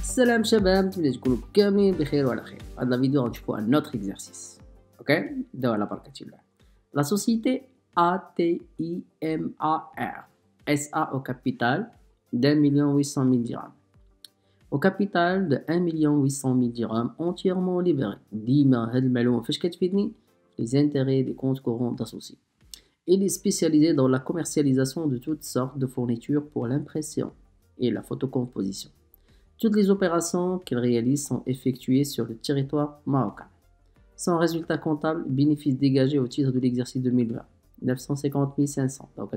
Salam shabab, نتمنى تكونوا كاملين بخير وعلى خير. Dans la vidéo, on voit un autre exercice. Ok? دعوا على بركة الله. La société ATIMAR SA au capital d'1 800 000 dirhams. Au capital de 1 800 000 dirhams entièrement libérés. ديما هاد المعلومة فاش كتفيدني؟ Les intérêts des comptes courants d'associés. Il est spécialisé dans la commercialisation de toutes sortes de fournitures pour l'impression et la photocomposition. Toutes les opérations qu'il réalise sont effectuées sur le territoire marocain. Son résultat comptable, bénéfice dégagé au titre de l'exercice 2020, 950 500. Donc,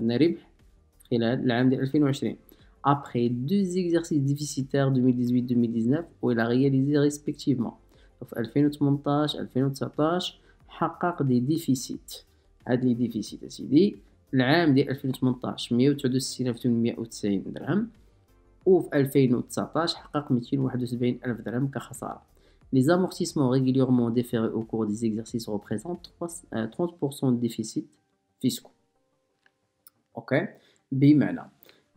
après deux exercices déficitaires 2018-2019 où il a réalisé respectivement. Donc, 2018-2019, حقق des déficits. هاد لي ديفيسيت اسيدي العام ديال 2018 169,890 درهم وفي 2019 حقق 271,000 درهم كخسارة. Les amortissements régulièrement déférés au cours des exercices représentent 30% de déficit fiscaux. اوكي بمعنى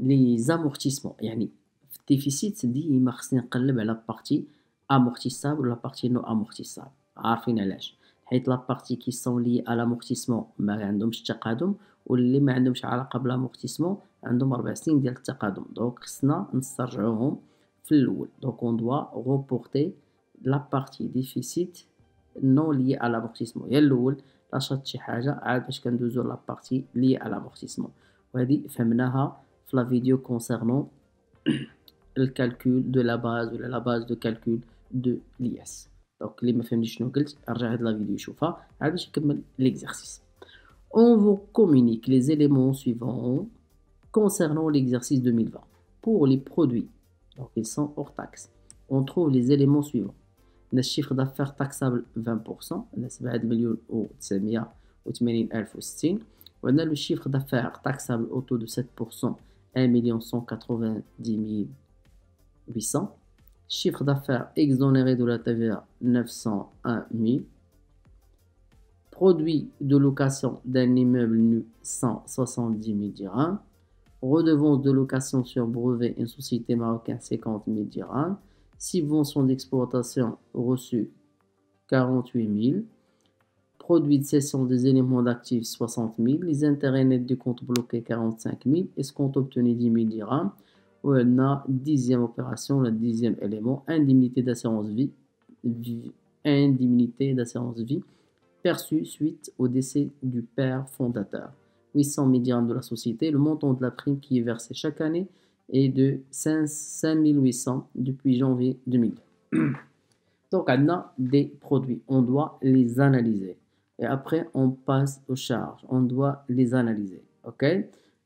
les amortissements يعني في الديفيسيت ديما خصني نقلب على بارتي amortissable ولا بارتي نو amortissable. عارفين علاش؟ حيت لا بارتي كي سون لي على l'amortissement ما عندهمش التقادم واللي ما عندهمش علاقه بالامورتيسمون عندهم 4 سنين ديال التقادم. دونك خصنا نسترجعوهم في الاول. دونك اون دوا غوبورتي لا بارتي ديفيسيت نون لي على l'amortissement يا الاول لا شرط شي حاجه عاد باش كندوزو لا بارتي لي على l'amortissement. وهذه فهمناها في لا فيديو كونسيرنون الكالكول دو لا باز ولا لا باز دو كالكول دو لياس. دونك اللي ما فهمنيش شنو قلت ارجع هاد لا فيديو يشوفها عاد باش نكمل ليكزارسيس. On vous communique les éléments suivants concernant l'exercice 2020. Pour les produits, donc ils sont hors taxe, on trouve les éléments suivants. Le chiffre d'affaires taxable 20%, on a 7,980,060. On a le chiffre d'affaires taxable au taux de 7%, 1,190,800. Chiffre d'affaires exonéré de la TVA, 901 000. Produit de location d'un immeuble nu, 170 000 dirhams. Redevance de location sur brevet, une société marocaine, 50 000 dirhams. Subvention d'exploitation reçue, 48 000. Produit de cession des éléments d'actifs, 60 000. Les intérêts nets du compte bloqué, 45 000. Escompte obtenu, 10 000 dirhams. On a 10e opération, le 10e élément, indemnité d'assurance vie, perçue suite au décès du père fondateur. 800 000 dirhams de la société. Le montant de la prime qui est versée chaque année est de 5 800 depuis janvier 2002. Donc, on a des produits, on doit les analyser. Et après, on passe aux charges, on doit les analyser. Ok?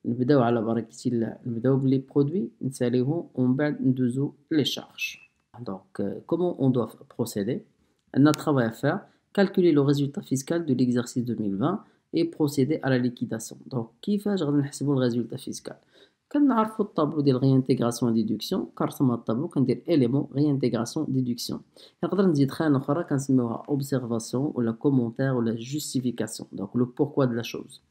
نبداو على بركة الله نبداو بلي برودوي نساليهم ومن بعد ندوزو لي شارج. Donc comment on doit procéder? On a un travail à faire, calculer le résultat fiscal de l'exercice 2020 et procéder à la liquidation. Donc كيفاش غادي نحسبوا الريزولتا فيسكال؟ كنعرفوا الطابلو ديال ريانتيغراسيون ديدكسيون كنرسم هاد الطابلو كندير اليمون ريانتيغراسيون ديدكسيون. نقدر نزيد خانه اخرى كنسميوها اوبسيرفاسيون ولا كومونتير ولا جوستيفيكاسيون. دونك لو بوركوا دو لا شوز.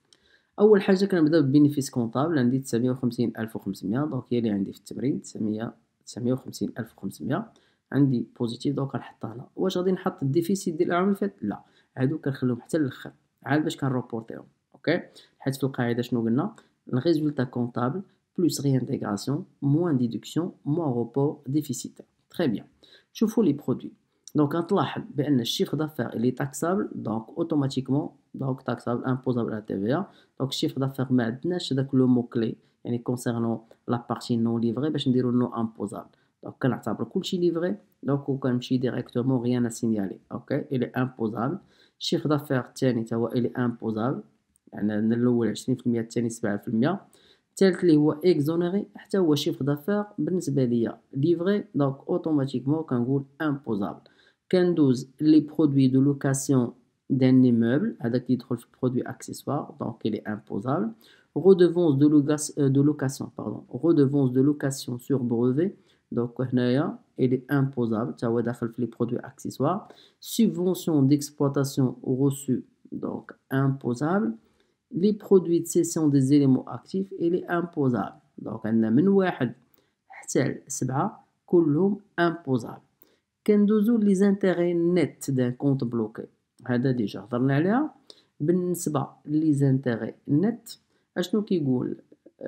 اول حاجه كنبداو بالبينيفيس كونطابل عندي 950,500 دونك هي اللي عندي في التمرين 950,500 عندي بوزيتيف دونك كنحطها هنا. واش غادي نحط الديفيسيت ديال العام اللي فات؟ لا هادو كنخليهم حتى للاخر عاد باش كنروبورتيهم. اوكي حيت في القاعده شنو قلنا؟ الريزولتا كونطابل بلس ريانتيغراسيون موان ديدكسيون موان روبور ديفيسيتير. تري بيان. شوفوا لي برودوي. دونك غتلاحظ بان الشيفر دافير اللي تاكسابل دونك اوتوماتيكمون دونك تاكسابل امبوزابل على تي في ا. دونك الشيفر دافير ما عندناش داك لو مو كلي يعني كونسيرنون لا بارتي نو ليفري باش نديرو نو امبوزابل. دونك كنعتبر كلشي ليفري دونك وكنمشي ديريكتومون غيان سينيالي. اوكي الي امبوزابل. الشيفر دافير الثاني تا هو الي امبوزابل يعني الاول 20% الثاني 7%. الثالث اللي هو اكزونيري حتى هو شيفر دافير بالنسبه ليا ليفري دونك اوتوماتيكمون كنقول امبوزابل. كندوز لي برودوي دو لوكاسيون d'un immeuble هذاك يدخل في برودوي اكسيسوار دونك il est imposable. Redevance de location pardon redevance de location sur brevet donc هنايا il est imposable تا هو داخل في لي برودوي اكسيسوار. Subvention d'exploitation reçue donc imposable. Les produits de cession des éléments actifs il est imposable. donc عندنا من 1 حتى 7 كلهم imposables. كندوزو لي زانتيغي نت دان كونت بلوكي، هذا ديجا هضرنا عليها. بالنسبة لي زانتيغي نت اشنو كيقول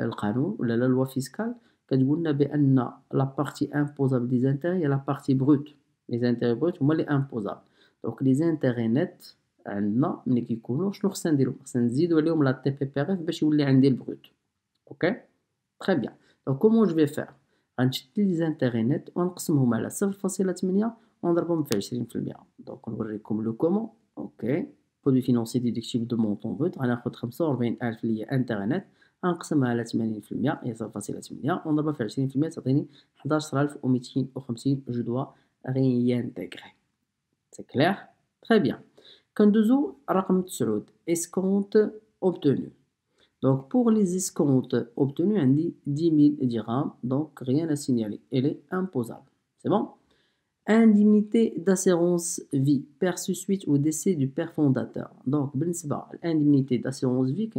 القانون ولا لا لوا فيسكال؟ كتقولنا بان لا بارتي امبوزابل دي زانتيغي هي لا بارتي بروت، لي زانتيغي بروت هما لي امبوزابل. دونك لي زانتيغي نت عندنا ملي كيكونوا شنو خصنا نديرو؟ خصنا نزيدو عليهم لا تي بي بي اف باش يولي عندي البروت. اوكي تري بيان. دونك كومون جو في فير؟ غنشد لي زانتيغي نت ونقسمهم على 0.8 ونضربهم في 20%. دونك نوريكم لو كومون. اوكي برودوي فينونسي ديدكتيبل دو مونطون بروت، غناخد 45,000 اللي هي انتيغي نت غنقسمها على 80% هي 0.8 ونضربها في 20% تعطيني 11,250. جو دوا ريانتيغري. سي كلير؟ تري بيان. كندوزو رقم 9 اسكونت اوبتونو. Donc pour les escomptes obtenus, on dit 10 000 dirhams, donc rien à signaler, elle est imposable. C'est bon? Indemnité d'assurance vie perçue suite au décès du père fondateur. Donc, l'indemnité d'assurance vie,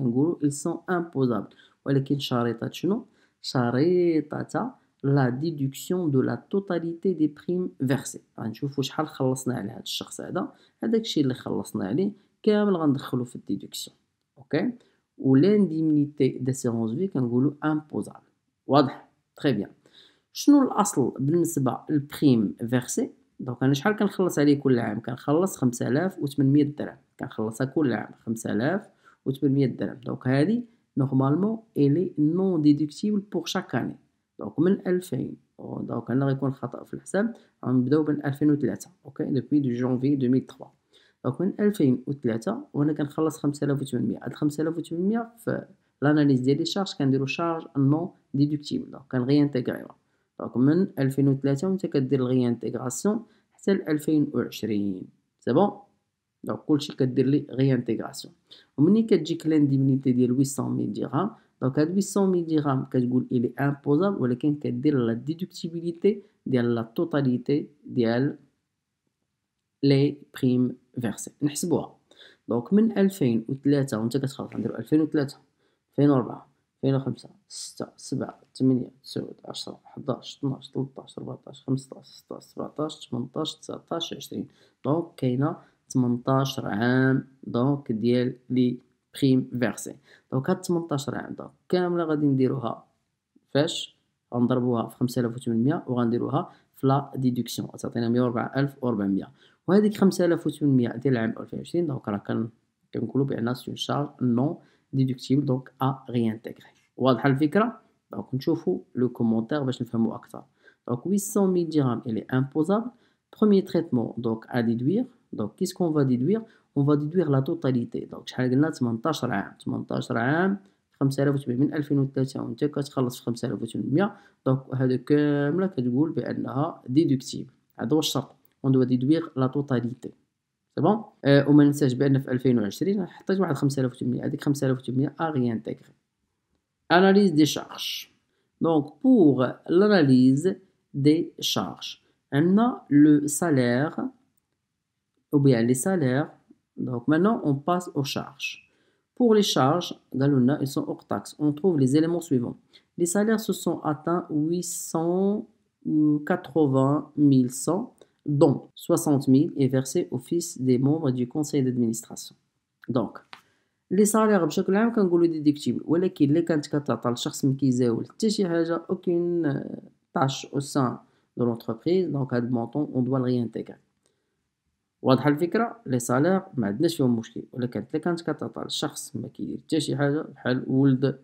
ils sont imposables. ولكن شريطة شنو؟ شريطة la déduction de la totalité des primes versées. غنشوفو شحال خلصنا على هذا الشخص هذا، هذاك الشيء اللي خلصنا عليه كامل غندخلو في الديدكسيون. اوكي؟ و l'indemnité d'assurance vie كنقولوا imposable. واضح؟ تري بيان. شنو الاصل بالنسبه للبريم فيرسي؟ دونك انا شحال كنخلص عليه كل عام؟ كنخلص 5800 درهم، كنخلصها كل عام 5800 درهم. دونك هذه نورمالمون الي نون ديدكتيبل بور شاك اني. دونك من 2000 دونك انا غيكون خطا في الحساب، غنبداو من 2003. اوكي دوبوي دو جانفي 2003. دونك من 2003 وانا كنخلص 5800. هاد 5800 في لاناليز ديال لي شارج كنديرو شارج نون ديدكتيبل، دونك كنغيانتيغريوها. دونك من 2003 وانت كدير الغيانتيغراسيون حتى ل 2020. سي بون؟ دونك كلشي كدير لي غيانتيغراسيون. ومني كتجيك لانديمنيتي ديال 800,000 درهم، دونك هاد 800,000 درهم كتقول الي امبوزابل، ولكن كدير لا ديدكتيبيليتي ديال لا توتاليتي ديال لي بريم فيرسي. نحسبوها. دونك من 2003 وانت كتخلص، نديرو 2003 2004 2005 6 7 8 9 10 11 12 13 14 15 16 17 18 19 20. دونك كاينه 18 عام دونك ديال لي بريم فيرسي. دونك هاد 18 عام دونك كامله غادي نديروها فاش؟ غنضربوها في 5800 وغنديروها في لا ديدكسيون تعطينا 104,400. وهذيك 5800 ديال العام 2020 دونك راه كنقولوا بان سي شارج نون ديدكتيبل دونك ا ريانتيغري. واضحه الفكره؟ دونك نشوفوا لو كومونتير باش نفهموا اكثر. دونك 800,000 dirhams elle est imposable. Premier traitement donc à déduire. Donc qu'est-ce qu'on va déduire? On va déduire la totalité. donc شحال قلنا 18 عام. 18 عام 5800 من 2003 وانت كتخلص في 5800. دونك هادو كامله كتقول بانها ديدكتيبل. هذا هو الشرط. on doit déduire la totalité. سي بون؟ وما ننساش بان في 2020 حطيت واحد 5800، هذيك 5800 ا ريانتيغري. Analyse des charges. Donc, pour l'analyse des charges, on a le salaire, ou bien les salaires. Donc, maintenant, on passe aux charges. Pour les charges, ils sont hors taxe. On trouve les éléments suivants. Les salaires se sont atteints 880 100, dont 60 000 est versé au fils des membres du conseil d'administration. Donc, لي صالير بشكل عام كنقولوا ديدكتيبل، ولكن اللي كانت كتعطى لشخص ما كيزاول حتى شي حاجه اوكين طاش او سان دو لونتربريز، دونك هاد المونطون اون دوا ريانتيغري. واضحه الفكره؟ لي صالير ما عندناش فيهم مشكل، ولكن اللي كانت كتعطى لشخص ما كيدير حتى شي حاجه بحال ولد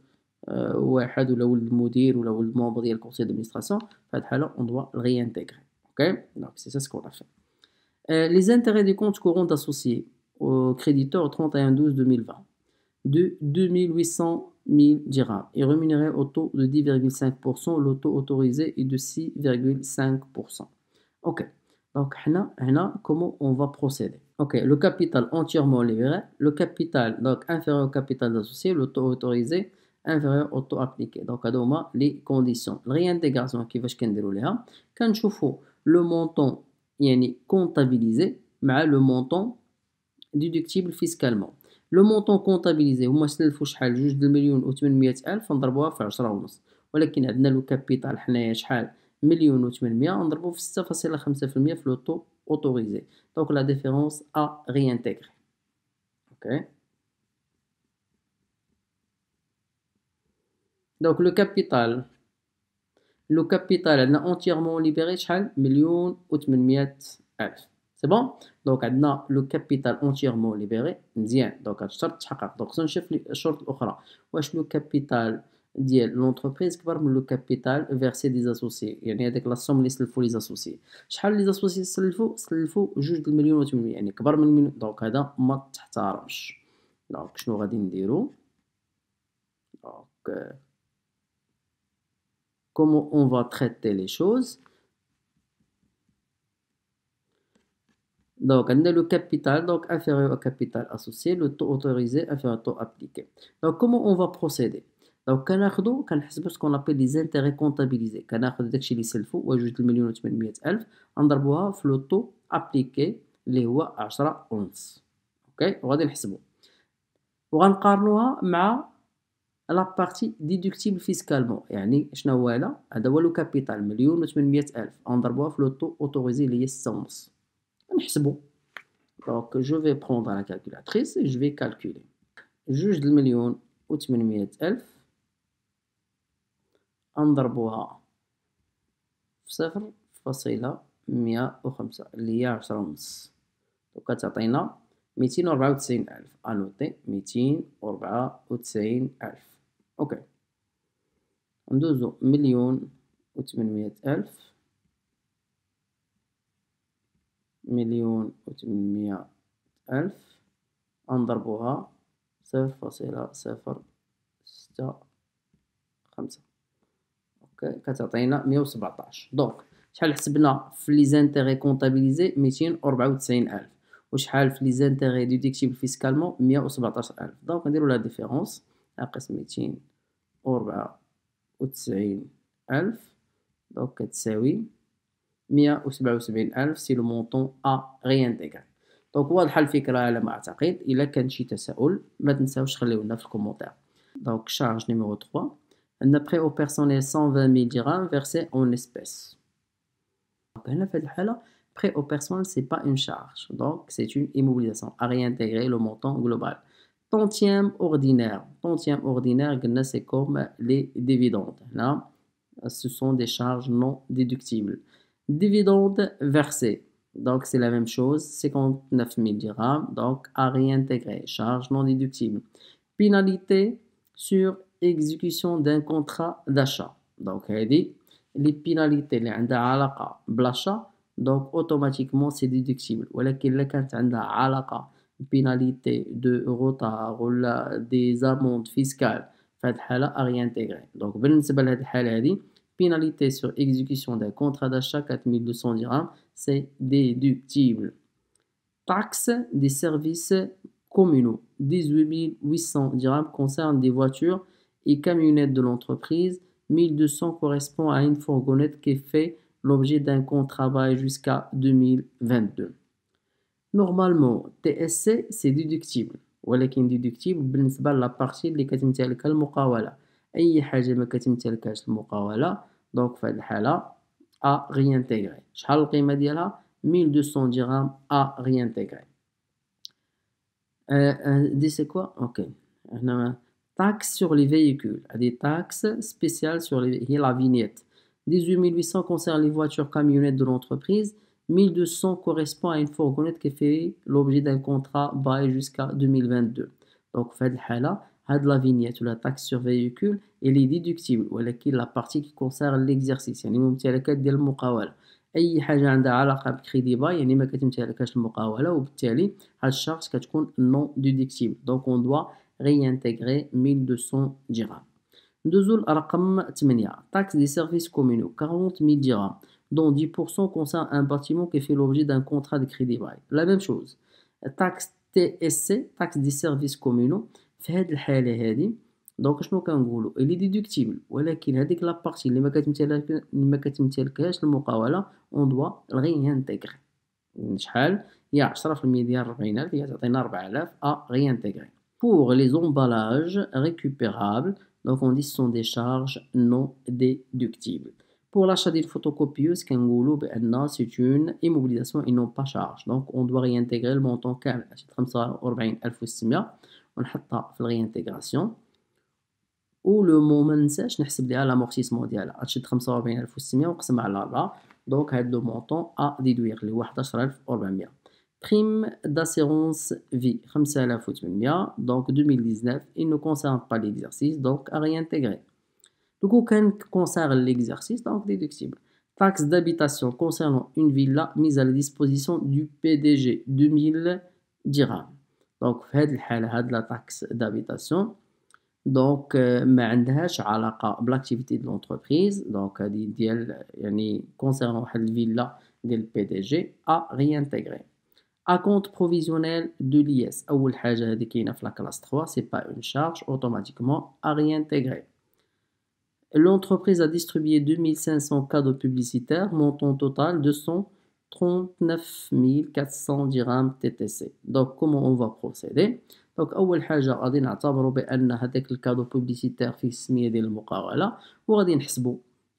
واحد ولا ولد المدير ولا ولد مومبر ديال الكونسي دادمينستراسيون، في هاد الحاله اون دوا ريانتيغري. اوكي دونك سي سا سكون ا في. لي انتérêts دي كونت كورون اسوسيي au créditeur 31/12/2020 de 2,800,000 dirhams et rémunéré au taux de 10,5%. Le taux autorisé est de 6,5%. Ok, donc comment on va procéder? Ok, le capital entièrement libéré, le capital donc inférieur au capital associé, le taux autorisé inférieur au taux appliqué. Donc هما les conditions. Réintégration كيفاش كنديروا ليها؟ كنشوفوا le montant يعني comptabilisé مع le montant déductible fiscalement. لو مونطون كونطابيليزي هما سلفو شحال 2,800,000 نضربوها في 10 ونص، ولكن عندنا لو كابيتال حنايا شحال مليون و 800 نضربو في 6.5% في le taux autorisé. Donc la différence à réintégrer. OK. Donc le capital عندنا entièrement libéré شحال مليون و 800 ألف. C'est bon. Donc عندنا le capital entièrement libéré مزيان. Donc هاد الشرط تحقق. Donc خصنا نشوف الشروط الأخرى. واش le capital ديال l'entreprise كبر من le capital versé des associés. يعني هذيك لا somme اللي سلفو les associés. شحال les associés سلفو 2 مليون و 800 يعني كبر من المليون. دونك هذا ما تحترمش. دونك شنو غادي نديرو؟ دونك comment on va traiter les choses. Donc, on a le capital donc inférieur au capital associé, le taux autorisé inférieur au taux appliqué. Donc, comment on va procéder? Donc, كنحسبوا ce qu'on appelle les intérêts comptabilisés. كناخذ داكشي اللي سلفوا وجوج المليون و 800 ألف نضربوها في لو taux appliqué اللي هو 10 ونص. اوكي وغادي نحسبوا وغنقارنوها مع لا بارتي ديدكتيبل فيسكالمون. يعني شنو هو هذا هو لو كابيتال مليون و 800 ألف نضربوها في لو طو اوتوريزي اللي هي 6 ونص نحسبوا. دونك جو في بروندر لا كالكولاتريس et je vais calculer جوج المليون و 800 ألف نضربوها في 0.105 اللي هي 10 ونص. دونك كتعطينا 294 ألف. انوتي 294 ألف. اوكي ندوزو مليون و 800 ألف مليون و 800 ألف نضربوها 0.065. اوكي كتعطينا 117. دونك شحال حسبنا في لي زانتيغي كونطابيليزي 294 ألف وشحال في لي زانتيغي ديدكتيبل فيسكالمون 117 ألف. دونك نديرو لا ديفيرونس ناقص 294 ألف دونك كتساوي 177 ألف. سي لو مونطون أ ريانتيغري. دونك واضحة الفكرة على ما أعتقد. إلا كان شي تساؤل ما تنساوش خليولنا في الكومونتير. دونك شارج نيميرو 3 عندنا prêt au personnel 120 000 dirhams versés en espèces. هنا في هذه الحالة prêt au personnel c'est pas une charge donc c'est une immobilisation à réintégrer le montant global. Tantième ordinaire قلنا c'est comme les dividendes. Là ce sont des charges non déductibles. Dividendes versés donc c'est la même chose 59 000 dirhams donc à réintégrer charge non déductible. Pénalité sur exécution d'un contrat d'achat. Donc هذه les pénalités اللي عندها علاقة بالachat donc automatiquement c'est déductible. ولكن إلا كانت عندها علاقة pénalité de retard ولا des amendes fiscales في هذه الحالة à réintégrer. donc بالنسبة لهذه الحالة هذه pénalité sur exécution d'un contrat d'achat 4200 dirhams c'est déductible. Taxe des services communaux 18 800 dirhams concerne des voitures et camionnettes de l'entreprise. 1200 correspond à une fourgonnette qui fait l'objet d'un contrat bail jusqu'à 2022. Normalement TSC c'est déductible ولكن déductible بالنسبة لا بارتي اللي كتمتلكها المقاولة. أي حاجة ما كتمتلكهاش المقاولة دونك في هذه الحالة à réintégrer. شحال القيمة ديالها 1200 dirhams à réintégrer. C'est quoi? Ok. Taxe sur les véhicules. Des taxes spéciales sur les véhicules. La vignette. 18 800 concerne les voitures camionnettes de l'entreprise. 1200 correspond à une fourgonnette qui fait l'objet d'un contrat bail jusqu'à 2022. Donc, fait la vignette ou la taxe sur véhicule, elle est déductible. ولكن la partie qui concerne l'exercice. يعني ممتلكات ديال المقاولة. اي حاجه عندها علاقه بكريدي باي يعني ما كتمتلكاش المقاوله وبالتالي هاد الشارج كتكون نون ديدكتيبل. دونك اون دوا ريانتيغري 1200 dirhams. ندوزو لرقم 8 taxe des services communaux 40 000 dirhams dont 10% concerne un bâtiment qui fait l'objet d'un contrat de crédit bail. La même chose taxe TSC taxe des services communaux في هاد الحاله هادي دونك شنو كنقولوا اللي ديدكتيبل ولكن هذيك لا بارتي اللي ما كتمتلكهاش المقاوله اون دوا ريانتيغري. شحال هي 10% ديال 40000 هي تعطينا 4000 ا ريانتيغري. Pour les emballages récupérables donc on dit ce sont des charges non déductibles. Pour l'achat d'une photocopieuse, c'est une immobilisation et non pas charge. Donc, on doit réintégrer le montant كامل. 45600 ونحطها في الريانتيغراسيون. و لو مو منساش نحسب ليها l'amortissement ديالها. تشد 45600 ونقسمها على 4. Donc, هاد لو مونطون à déduire اللي هو 11400. Prime d'assurance vie 5800. Donc, 2019, il ne concerne pas l'exercice, donc à réintégrer. Donc, aucun concerne l'exercice, donc déductible. Taxe d'habitation concernant une villa mise à la disposition du PDG, 2000 dirhams. Donc, la taxe d'habitation, donc, ما عندهاش علاقة بالactivité de l'entreprise. Donc, concernant la villa du PDG à réintégrer. Acompte provisionnel de l'IS. أول حاجة هذه كاينة في la classe 3, c'est pas une charge, automatiquement à réintégrer. L'entreprise a distribué 2500 cadeaux publicitaires, montant total de 139 400 dirhams TTC. Donc, comment on va procéder? Donc, أول حاجة غادي نعتبروا بأن هذاك الكادو بوبليسيتير فيه السمية ديال المقاولة، وغادي نحسبوا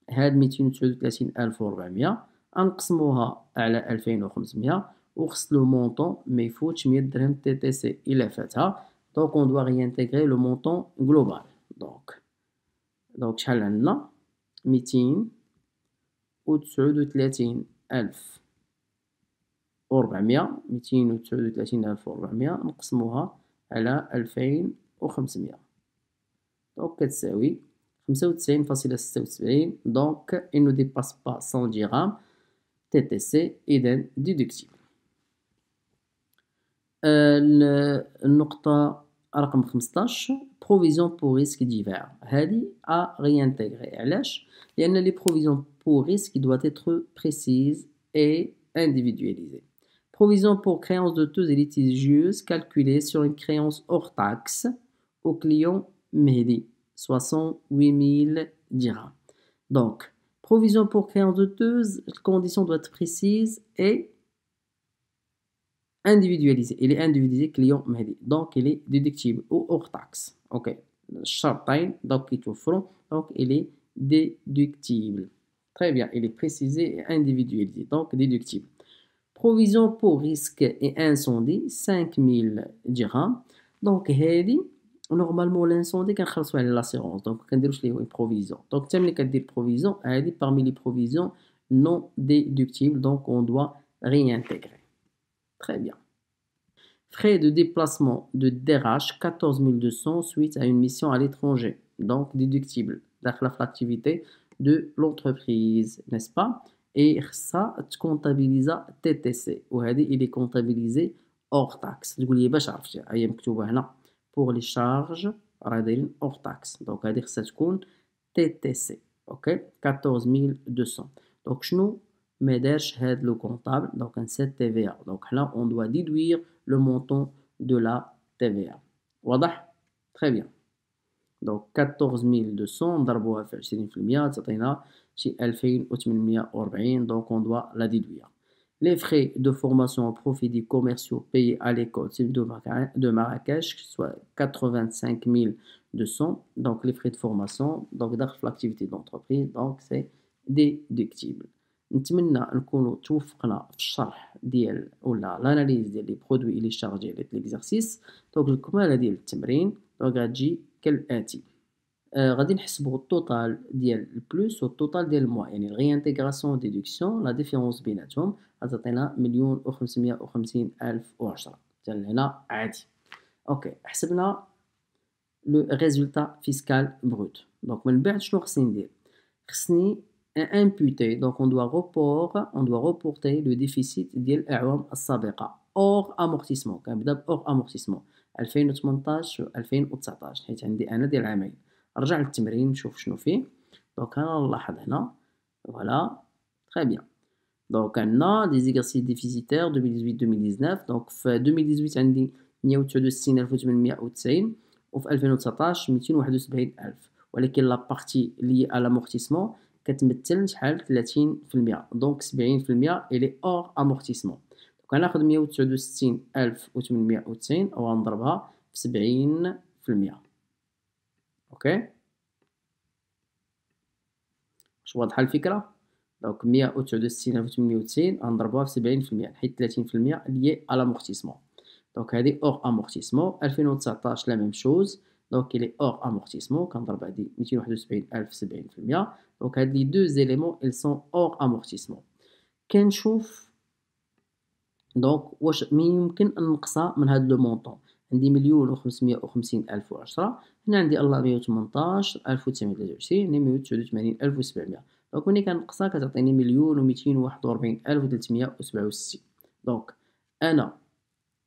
هاد 239400 غنقسموها على 2500 وخص لو مونطون ما يفوتش 100 درهم TTC. إلا فاتها donc on doit réintégrer le montant global. donc شحال عندنا 239400 نقسموها على 2500 donc كتساوي 95.76. donc il ne dépasse pas 100 dirhams TTC إذن déductible. النقطة رقم 15 provision pour risque divers. هذه à réintégrer. علاش؟ لأن les provisions pour risque doivent être précises et individualisées. Provision pour créance douteuse et litigieuse calculée sur une créance hors taxe au client Mehdi, 68 000 dirhams. Donc, provision pour créance douteuse, la condition doit être précise et individualisé. Il est individualisé client Mehdi. Donc, il est déductible ou hors taxe. Ok. Chartain, donc, il donc, il est déductible. Très bien. Il est précisé et individualisé. Donc, déductible. Provision pour risque et incendie, 5000 dirhams. Donc, هذه normalement l'incendie كنخلصوا على l'assurance. Donc, كنديروش ليه provision. Donc, تم اللي كدير provision, هذه parmi les provisions non déductibles. Donc, on doit réintégrer. Très bien. Frais de déplacement de DRH 14 200 suite à une mission à l'étranger. Donc déductible. داخله في l'activité de l'entreprise, n'est-ce pas? Et ça comptabilise TTC. وهذه il est comptabilisé hors taxe. تقول لي باش عرفتي هي مكتوبه هنا pour les charges راه دايرين hors taxe. Donc هذه خصها تكون TTC. OK 14 200. Donc شنو ما دارش هاد لو كونطابل donc un 7 TVA. donc là on doit déduire le montant de la TVA. واضح؟ très bien. donc 14200 نضربوها في 20% تعطينا شي 2840. donc on doit la déduire. Les frais de formation au profit des commerciaux payés à l'école de Marrakech, soit 85 200. Donc les frais de formation, donc داخل في l'activité d'entreprise, donc c'est déductible. نتمنى نكونوا توفقنا في الشرح ديال ولا لاناليز ديال لي برودوي لي شارج ديال ليكزارسيس. دونك الكماله ديال التمرين دونك غتجي كالاتي. غادي نحسبوا التوتال ديال البلوس والتوتال ديال الموا يعني الريانتيغراسيون ديدكسيون لا ديفيرونس بيناتهم غتعطينا 1,550,010 حتى هنا عادي. اوكي حسبنا لو ريزولتا فيسكال بروت. دونك من بعد شنو خصني ندير؟ خصني imputer, donc on doit reporter le déficit ديال الأعوام السابقة hors amortissement. كنبدا hors amortissement 2018 و 2019 حيت عندي أنا ديال عامين. نرجع للتمرين نشوف شنو فيه. دونك أنا نلاحظ هنا فوالا très bien. دونك عندنا des exercices déficitaires 2018-2019. دونك في 2018 عندي 169,890 وفي 2019 271,000. ولكن لا بارتي لي à l'amortissement كتمثل شحال 30%. دونك 70% إلي أور أمورتيسمون. دونك غناخد 169,890 وغنضربها في 70%. أوكي واش واضحة الفكرة؟ دونك 169890 غنضربوها في 70% نحيد 30% lié à l'amortissement. دونك هادي hors amortissement. 2019 la même chose, donc il est hors amortissement كنضرب هادي 271000 في 70%. دونك هاد لي deux éléments ils sont hors amortissement. كنشوف دونك واش من يمكن أن نقصها من هاد لو مونطون. عندي 1,550,010. هنا عندي 118,923 هنا 189,700. دونك ملي كنقصها كتعطيني 1,241,367. دونك أنا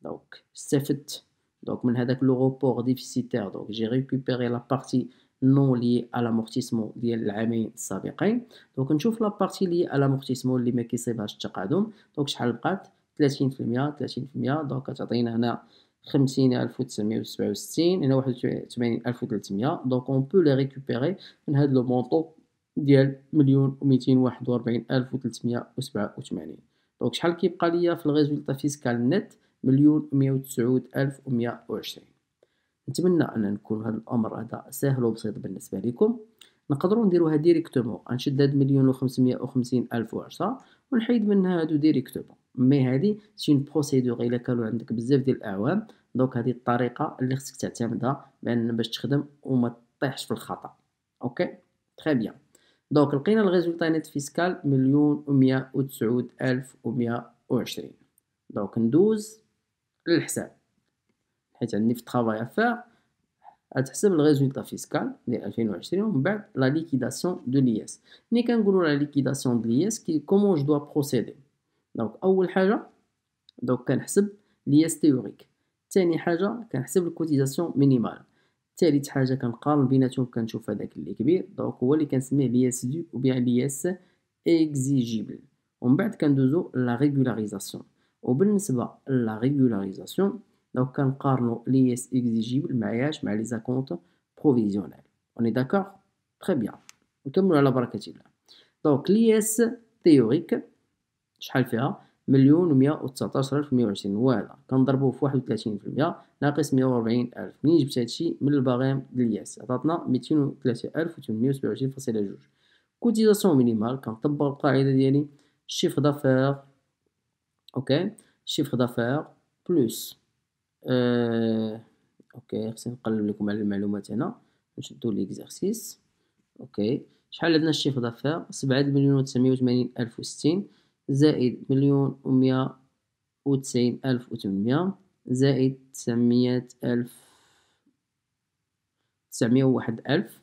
دونك استفدت دونك من هذاك لو غوبور ديفيسيتير. دونك جي ريكوبيري لا بارتي نون لي على لامورتيسمون ديال العامين السابقين. دونك نشوف لا بارتي لي على لامورتيسمون اللي ما كيصيبهاش التقادم. دونك شحال بقات 30%. دونك كتعطينا هنا 50,967 هنا 81,300. دونك اون بو لي ريكوبيري من هاد لو مونطون ديال 1,241,387. دونك شحال كيبقى ليا في الريزولطا فيسكال نت؟ 1,109,120. نتمنى أن نكون هذا الأمر هذا سهل وبسيط بالنسبة لكم. نقدروا نديروها ديريكتومون، غنشد هاد 1,550,010 ونحيد منها هادو ديريكتومون. مي هادي سي اون بروسيدور إلا كانوا عندك بزاف ديال الأعوام. دونك هادي الطريقة اللي خصك تعتمدها باش تخدم وما تطيحش في الخطأ. أوكي تري بيان. دونك لقينا الريزولطا نت فيسكال 1,109,120. دونك ندوز للحساب حيت عندي في الترافاي افير. غتحسب الريزولطا فيسكال ديال 2020 ومن بعد لا ليكيداسيون دو لياس. ملي كنقولوا لا ليكيداسيون دو لياس كومون جو دوا بروسيدي. دونك اول حاجه دونك كنحسب لياس تيوريك. ثاني حاجه كنحسب الكوتيزاسيون مينيمال. ثالث حاجه كنقارن بيناتهم كنشوف هذاك اللي كبير دونك هو اللي كنسميه لياس دو او بيان لياس اكزيجيبل. ومن بعد كندوزو لا ريغولاريزاسيون. وبالنسبه لا ريغولاريزاسيون دونك كنقارنو لياس اكزيجيبل مع لي زاكونط بروفيزيونيل. اوني داكور تري بيان. نكملو على بركه الله. دونك لياس تيوريك شحال فيها؟ 1,119,120. وهذا كنضربوه في 31% ناقص 140,000. منين جبت هادشي؟ من الباغام ديال الياس عطاتنا 203,827.2. كوتيزاسيون مينيمال كنطبق القاعده ديالي شيفر دافير. اوكي شيفر دافير بلوس اوكي خصني نقلب لكم على المعلومات هنا نشدو ليكزارسيس. اوكي شحال عندنا الشيفر دافير؟ 7,980,060 زائد 1,190,800 زائد 901,000.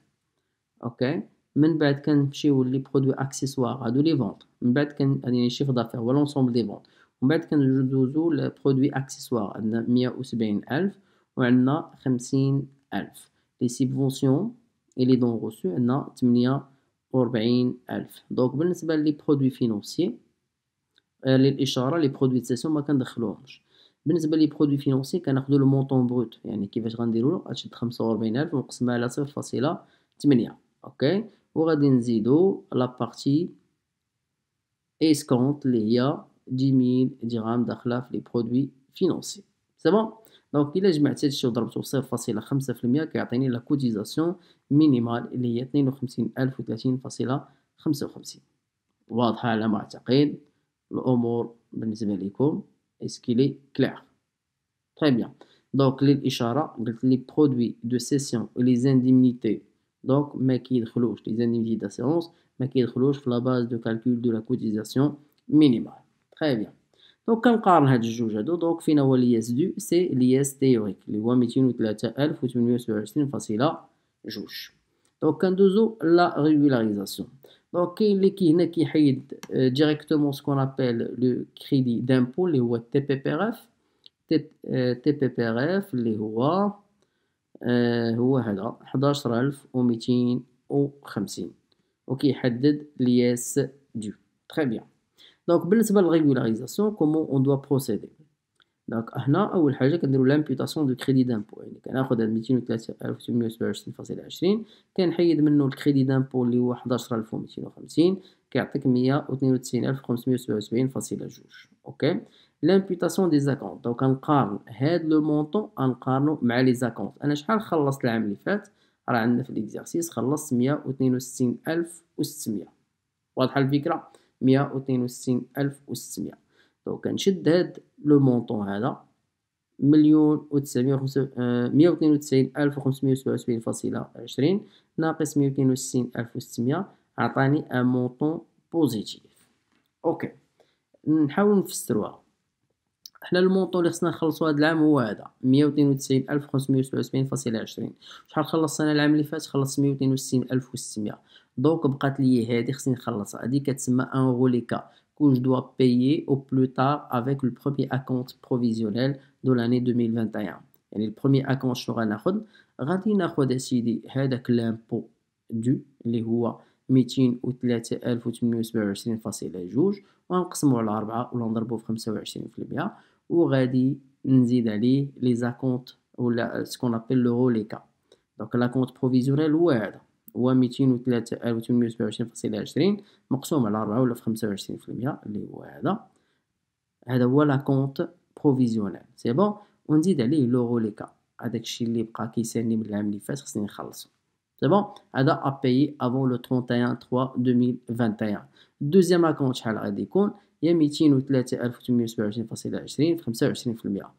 اوكي من بعد كنمشيو لي برودوي اكسيسوار هادو لي فونط. من بعد هادي الشيفر دافير هو لونسومبل دي فونط. ومن بعد كندوزو لبرودوي اكسيسوار عندنا 170,000 وعندنا 50,000. لي سيبفونسيون اي لي دون غوسو عندنا 48,000. دونك بالنسبه لي برودوي فينونسيي للاشاره لي برودوي د سيسيون ما كندخلوهمش. بالنسبه لي برودوي فينونسيي كناخدو لو مونطون بروت. يعني كيفاش غنديرو؟ غتشد 45,000 ونقسمها على 0.8. اوكي وغادي نزيدو لا بارتي اسكونت اللي هي 10,000 درهم داخله في لي برودوي فينونسي. سي بون. دونك الا جمعت هادشي وضربتو 0.5% كيعطيني لا كوتيزاسيون مينيمال اللي هي 52,030.55. واضحه على ما اعتقد الامور بالنسبه لكم. اسكيلي كلير تري بيان. دونك للاشاره قلت لي برودوي دو سيسيون و لي زانديمنيتي دونك ما كيدخلوش لي زانديمنيتي داسيرونس ما كيدخلوش في لا باز دو كالكول دو لا كوتيزاسيون مينيمال. تري بيان. دونك كنقارن هاد الجوج هادو. دونك فينا هو لياس دو؟ سي لياس تيوريك اللي هو 203,827.2. دونك كندوزو لا ريغولاريزاسيون. دونك كاين اللي هنا كيحيد ديريكتومون سكون ابل لو كريدي دامبو اللي هو تي بي بي ار اف. تي بي بي ار اف اللي هو هو هذا 11,250 وكيحدد لياس دو. تري بيان. دونك بالنسبه للريغولاريزاسيون كومون اون دوا بروسيدي. دونك هنا اول حاجه كنديرو لامبوطاسيون دو كريدي دامبو. يعني كناخد هاد 203,827 كنحيد منه الكريدي دامبو اللي هو 11,250 كيعطيك 192,577.2. اوكي لامبوطاسيون دي زاكونط. دونك كنقارن هاد لو مونطون غنقارنو مع لي زاكونط. انا شحال خلصت العام اللي فات؟ راه عندنا في ليكزارسيس خلصت 162,600. واضحة الفكرة. 162600. دونك كنشد هاد لو مونطون هذا 192,577.20 ناقص 262,600 عطاني ان مونطون بوزيتيف. اوكي نحاول نفسروها. حنا المونطون اللي خصنا نخلصو هاد العام هو هذا 192,577.20. شحال خلصت انا العام اللي فات؟ خلصت 162,600. دونك بقات لي هادي خصني نخلصها. هادي كتسمى ان غوليكا que je dois payer au plus tard avec le premier acompte provisionnel de l'année 2021. يعني البروميي اكونت شنو غناخد؟ غادي ناخد اسيدي هداك لامبو دو اللي هو 203,827.2 وغنقسمو على 4 ولا نضربو في 25%، وغادي نزيد عليه لي زاكونت ولا سكون ابل لو غوليكا. دونك لاكونت بروفيزيونيل هو هذا، هو 203,827.20 مقسوم على 4 ولا في 25% اللي هو هذا هو لاكونت بروفيزيونيل. سي بون. ونزيد عليه لو غوليكا، هذاك الشيء اللي بقى كيسالني من العام اللي فات خصني نخلصو. سي بون. هذا ابايي افون لو 31/3/2021. الدوزيام اكونت شحال غادي يكون؟ هي 203,827.20 في 25%،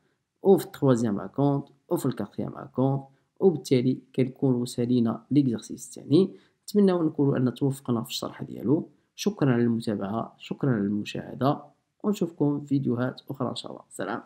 وفي التروازيام اكونت وفي الكاتريام اكونت. وبالتالي كنكونوا سالينا ليكزارسيس الثاني. نتمنىو نكونوا أن توفقنا في الشرح ديالو. شكرا على المتابعة، شكرا على المشاهدة، ونشوفكم في فيديوهات أخرى إن شاء الله. سلام.